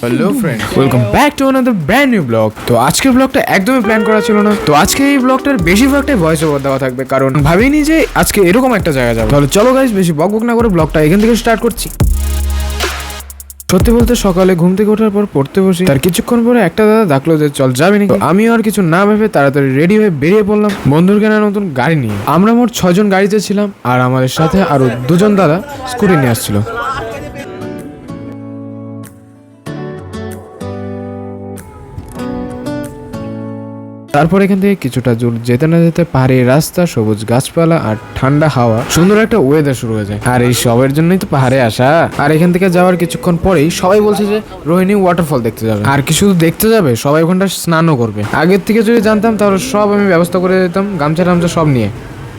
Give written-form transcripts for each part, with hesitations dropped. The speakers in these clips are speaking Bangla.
Hello friend, welcome back to another brand new blog. তো আজকের ব্লগটা একদমই প্ল্যান করা ছিল না। তো আজকে এই ব্লগটার বেশিরভাগটাই ভয়েস ওভার দেওয়া থাকবে, কারণ ভাবিনি যে আজকে এরকম একটা জায়গা যাবো। তাহলে চলো গাইস, বেশি বকবক না করে ব্লগটা এখান থেকে স্টার্ট করছি। সত্যি বলতে সকালে ঘুম থেকে ওঠার পর পড়তে বসি, তার কিছুক্ষণ পরে একটা দাদা ডাকলো যে চল যাবি নাকি। আমিও আর কিছু না ভেবে তাড়াতাড়ি রেডি হয়ে বেরিয়ে পড়লাম বন্ধুর কেনা নতুন গাড়ি নিয়ে। আমরা মোট 6 জন গাড়িতে ছিলাম, আর আমাদের সাথে আরো 2 জন দাদা স্কুটি নিয়ে আসছিল। তারপর এখান থেকে কিছুটা দূর যেতে না যেতে পাহাড়ি রাস্তা, সবুজ গাছপালা আর ঠান্ডা হাওয়া, সুন্দর একটা ওয়েদার শুরু হয়ে যায়। আর এই সবের জন্যই তো পাহাড়ে আসা। আর এখান থেকে যাওয়ার কিছুক্ষণ পরেই সবাই বলছে যে রোহিণী ওয়াটারফল দেখতে যাবে। আর কি শুধু দেখতে যাবে, সবাই ওখানটা স্নানও করবে। আগের থেকে যদি জানতাম তাহলে সব আমি ব্যবস্থা করে দিতাম, গামছা টামছা সব নিয়ে।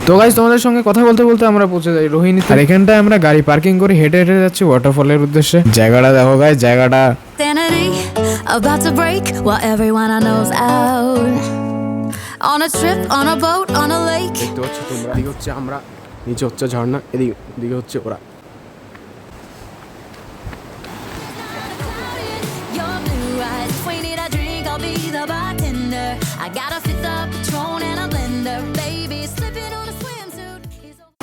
তো গাইস, তোমাদের সঙ্গে কথা বলতে বলতে আমরা পৌঁছে যাই রোহিণী। আর এখানটায় আমরা গাড়ি পার্কিং করে হেঁটে হেঁটে যাচ্ছি ওয়াটারফলের উদ্দেশ্যে। জায়গাটা দেখো গাইস, জায়গাটা about to break while everyone I know's out on a trip, on a boat, on a lake. দেখতে পাচ্ছ তোমরা, এদিকে হচ্ছে আমরা, নিচে হচ্ছে ঝর্ণা, এদিকে হচ্ছে ওরা। Your blue eyes, if we need a drink, I'll be the bartender. I got a fifth of Patron and a blender, baby slipping on a swimsuit.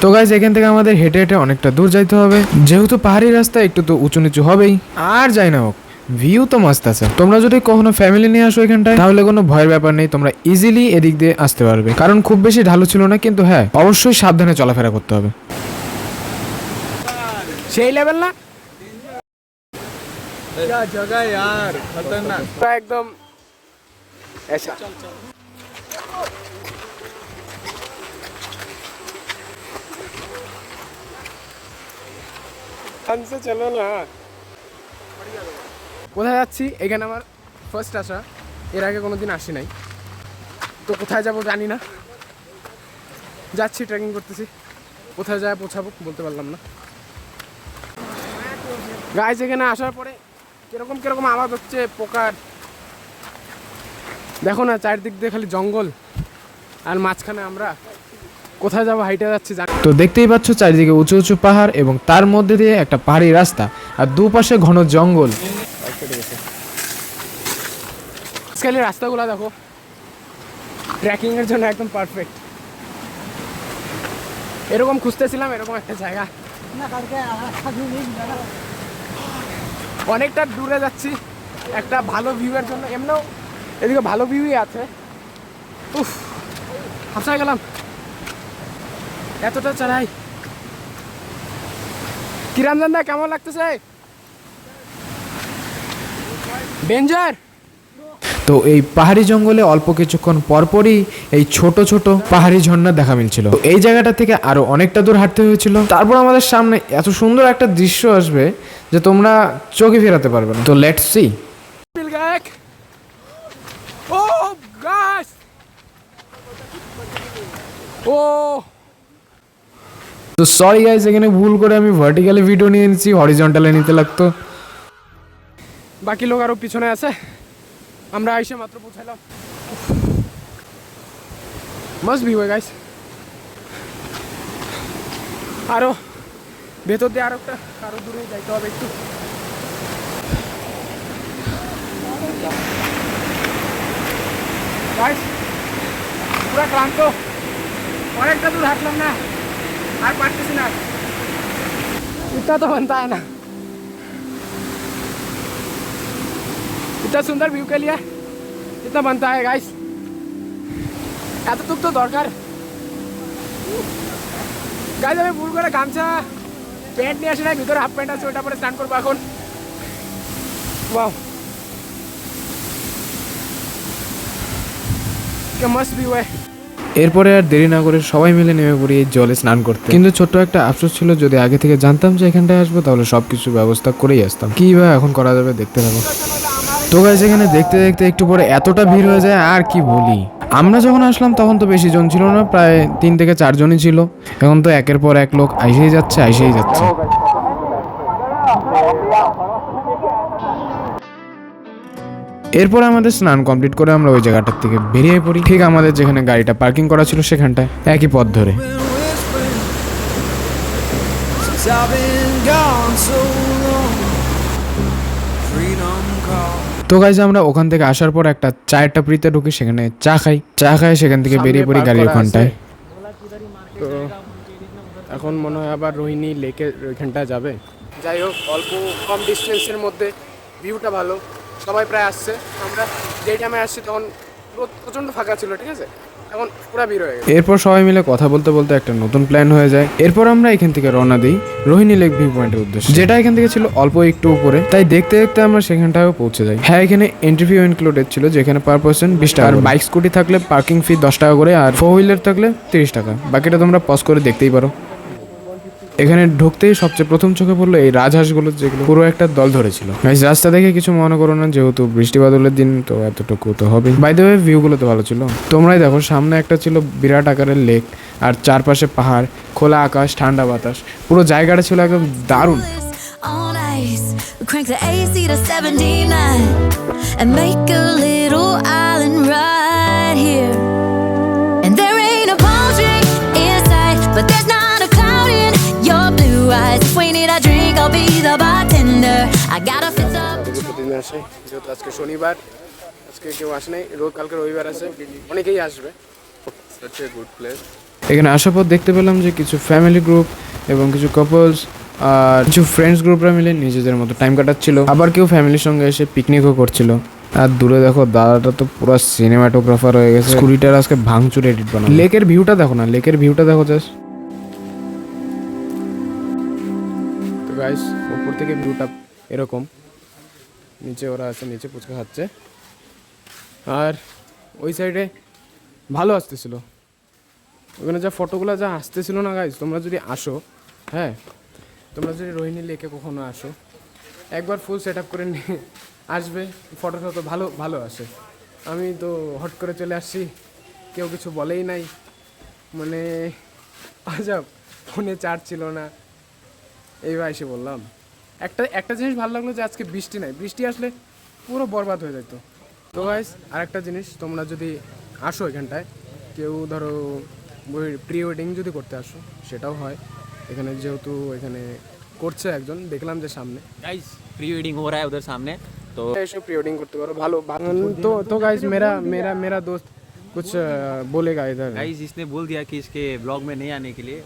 তো গাইস, এখান থেকে আমাদের হেঁটে হেঁটে অনেকটা দূর যাইতে হবে, যেহেতু পাহাড়ি রাস্তা একটু তো উঁচু নিচু হবেই। আর যাই না হোক, ভিউ তো মস্ত আছে। তোমরা যদি কখনো ফ্যামিলি নিয়ে আসো এখানটায়, তাহলে কোনো ভয়ের ব্যাপার নেই, তোমরা ইজিলি এদিক দিয়ে আসতে পারবে, কারণ খুব বেশি ঢালু ছিল না। কিন্তু হ্যাঁ, অবশ্যই সাবধানে চলাফেরা করতে হবে। সেই লেভেল না জায়গা यार, खतरनाक একদম ऐसा। हमसे चलो ना। কোথায় যাচ্ছি? এখানে আমার ফার্স্ট আসা, এর আগে কোনোদিন আসি নাই। তো কোথায় যাব জানি না, যাচ্ছি ট্রেকিং করতেছি। কোথায় যায় পৌঁছাবো বলতে পারলাম না। গাইস, এখানে আসার পরে কিরকম কিরকম আওয়াজ হচ্ছে পোকার, দেখো না, চারদিক দিয়ে খালি জঙ্গল, আর মাঝখানে আমরা কোথায় যাবো হাইটে যাচ্ছি। তো দেখতেই পাচ্ছ চারিদিকে উঁচু উঁচু পাহাড়, এবং তার মধ্যে দিয়ে একটা পাহাড়ি রাস্তা, আর দুপাশে ঘন জঙ্গল। আজকাল রাস্তাগুলো দেখো, ট্রেকিং এর জন্য একদম পারফেক্ট। এরকম খুঁজতেছিলাম, এরকম একটা জায়গা। অনেকটা দূরে যাচ্ছি একটা ভালো ভিউ এর জন্য। এমনিও এদিকে ভালো ভিউই আছে। উফ, হাসা গেলাম, এতটা চড়াই। কিরঞ্জন দা, কেমন লাগতেছে? ডেঞ্জার। তো এই পাহাড়ি জঙ্গলে অল্প কিছুক্ষণ পরপরই এই ছোট ছোট পাহাড়ি ঝর্ণা দেখা মিলছিল। তো এই জায়গাটা থেকে আরো অনেকটা দূর হাঁটতে হয়েছিল। তারপর আমাদের সামনে এত সুন্দর একটা দৃশ্য আসবে যে তোমরা চোখে ফেরাতে পারবে না। তো লেটস সি। তো সরি গাইস, এখানে ভুল করে আমি ভার্টিক্যালি ভিডিও নিয়ে নিয়েছি, হরিজন্টালে নিতে লাগতো। বাকি লোক আরো পিছনে আছে, আমরা আইসে মাত্র পৌঁছালাম। Must view guys. আরো ভেতর দিয়ে আরো দূরে যাইতে হবে একটু। গাইস, পুরা ক্লান্ত, অনেকটা দূর হাঁটলাম না, আর পারতেছি না। इतना तो बनता है ना, इतना सुंदर व्यू के लिए इतना बनता है गाइस। এতটুক তো দরকার। গাইস, আমি ভুল করে গামছা প্যান্ট নিয়ে আসি নাই, ভিতরে হাফ প্যান্ট আছে, ওটা পরে স্নান করবো এখন। Wow, K must be way. এরপরে আর দেরি না করে সবাই মিলে নেমে পড়ি এই জলে স্নান করতে। কিন্তু ছোট্ট একটা আফসোস ছিল, যদি আগে থেকে জানতাম যে এখানটায় আসবো তাহলে সবকিছু ব্যবস্থা করেই আসতাম। কি বা এখন করা যাবে, দেখতে থাকো। তো গাইস, এখানে দেখতে দেখতে একটু পরে এতটা ভিড় হয়ে যায়, আর কি বলি। আমরা যখন আসলাম তখন তো বেশি জন ছিল না, প্রায় 3 থেকে 4 জনই ছিল। এখন তো একের পর এক লোক আইসেই যাচ্ছে। এরপর আমাদের স্নান কমপ্লিট করে আমরা ওই জায়গাটার থেকে বেরিয়ে পড়ি, ঠিক আমাদের যেখানে গাড়িটা পার্কিং করা ছিল সেখানটায়, একই পথ ধরে। I've been gone so long, freedom calls. তো গাইজ আমরা ওখান থেকে আসার পর একটা চায়ের টাপড়িতে ঢুকি, সেখানে চা খাই সেখান থেকে বেরিয়ে পড়ি গাড়ির ওখানটায়। তো এখন মনে হয় আবার রোহিণী লেকের ওইখানটায় যাবে। যাই হোক, অল্প কম ডিস্টেন্সের মধ্যে ভিউটা ভালো, সবাই প্রায় আসছে। আমরা যেই টাইমে আসছি তখন প্রচণ্ড ফাঁকা ছিল, ঠিক আছে, এখন পুরো ভিড় হয়ে গেছে। এরপর সবাই মিলে কথা বলতে বলতে একটা নতুন প্ল্যান হয়ে যায়। এরপর আমরা এখান থেকে রওনা দিই রোহিণী লেক ভিউ পয়েন্টের উদ্দেশ্যে, যেটা এখান থেকে ছিল অল্প একটু উপরে। তাই দেখতে দেখতে আমরা সেখানটাও পৌঁছে যাই। হ্যাঁ, এখানে এন্ট্রি ফি ইনক্লুডেড ছিল, যেখানে পার পার্সন 20 টাকা, আর বাইক স্কুটি থাকলে পার্কিং ফি 10 টাকা করে, আর 4 হুইলার থাকলে 30 টাকা। বাকিটা তোমরা পজ করে দেখতেই পারো। এখানে ঢুকতেই সবচেয়ে প্রথম চোখে পড়লো এই রাজহাঁসগুলো, যেগুলো পুরো একটা দল ধরেছিল। গাইস, রাস্তা দেখে কিছু মনে করো না, যেহেতু বৃষ্টি বাদলের দিন, তো এতটুকু তো হবে। বাই দ্য ওয়ে, ভিউগুলো তো ভালো ছিল। তোমরাই দেখো, সামনে একটা ছিল বিরাট আকারের লেক, আর চারপাশে পাহাড়, খোলা আকাশ, ঠান্ডা বাতাস, পুরো জায়গাটা ছিল একদম দারুণ। On ice, we crank the AC to 79 and make a little island right here. And there ain't a palm tree in sight, but there's not a cloud in your blue eyes. If we need a drink, I'll be the bartender. I got a fifth up. প্রতিদিন আসে, যেহেতু আজকে শনিবার, আজকে কেউ আসে নাই, কালকে রবিবার আছে, অনেকেই আসবে। Such a good place. এখানে আসার পর দেখতে পেলাম যে কিছু ফ্যামিলি গ্রুপ এবং কিছু কাপলস আর কিছু ফ্রেন্ডস গ্রুপরা মিলে নিজেদের মতো টাইম কাটাচ্ছিল। আবার কেউ ফ্যামিলির সঙ্গে এসে পিকনিকও করছিল। আর দূরে দেখো, দাদাটা তো পুরো সিনেমাটোগ্রাফার হয়ে গেছে, স্কুটিটার আজকে ভাঙচুর এডিট বানানো। লেকের ভিউটা দেখো না, লেকের ভিউটা দেখো জাস্ট। তো গাইস, উপর থেকে ভিউটা এরকম, নিচে ওরা আছে, নিচে ফুচকা খাচ্ছে, আর ওই সাইডে ভালো আসতেছিল। ওখানে যা ফটোগুলো যা আসতেছিল না গাইস, তোমরা যদি আসো, হ্যাঁ, তোমরা যদি রোহিণী লেকে কখনো আসো, একবার ফুল সেট আপ করে নিয়ে আসবে, ফটোটা তো ভালো ভালো আসে। আমি তো হট করে চলে আসছি, কেউ কিছু বলেই নাই, মানে আজাব, ফোনে চার্জ ছিল না, এইবার এসে বললাম। একটা জিনিস ভালো লাগলো যে আজকে বৃষ্টি নাই, বৃষ্টি আসলে পুরো বরবাদ হয়ে যেত। তো গাইস, আরেকটা জিনিস, তোমরা যদি আসো এখানটায়, কেউ ধরো প্রি ওয়েডিং যদি করতে আসো, সেটাও হয় এখানে, যেহেতু এখানে করছে একজন, দেখলাম যে সামনে। गाइस प्री वेडिंग हो रहा है उधर सामने, तो এসে প্রি ওয়েডিং করতে পারো, ভালো। তো গাইস, मेरा दोस्त कुछ बोलेगा इधर। गाइस इसने बोल दिया कि इसके ब्लॉग में नहीं आने के लिए,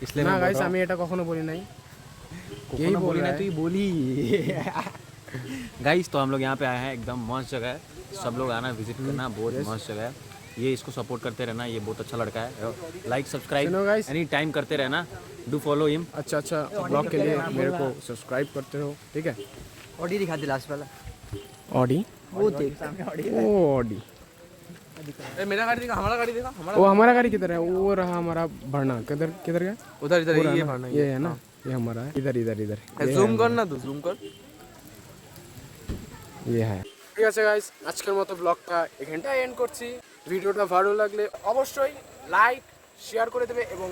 इसलिए না मैं গাইস, আমি এটা কখনো বলি নাই, यही बोल बोली रहा ना, है। तू ही बोली। गाइस, तो हम लोग यहाँ पे आए हैं, एकदम मस्त जगह है, सब लोग आना विजिट करना, बहुत मस्त जगह है ये। इसको सपोर्ट करते रहना, ये बहुत अच्छा लड़का है। लाइक सुनो सब्सक्राइब guys। एनी टाइम करते रहना, डू फॉलो हिम। अच्छा ब्लॉग के लिए मेरे को सब्सक्राइब करते हो, ठीक है। ऑडी दिखा दे लास्ट वाला, ऑडी, वो देख सामने ऑडी। ओ ऑडी, मेरा गाड़ी देखा, हमारा गाड़ी देखा, वो हमारा गाड़ी किधर है? वो रहा हमारा भरना, किधर किधर गया? उधर इधर वो रहा ये ना, भरना, ये है ना, ये हमारा है, इधर इधर इधर ये জুম है কর না, তো জুম কর। ये है। ঠিক আছে গাইস, আজকের মতো ব্লগটা এখানটায় এন্ড করছি। ভিডিওটা ভালো লাগলে অবশ্যই লাইক শেয়ার করে দেবে, এবং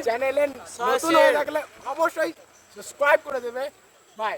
চ্যানেলে নতুন হয়ে থাকলে অবশ্যই সাবস্ক্রাইব করে দেবে। বাই।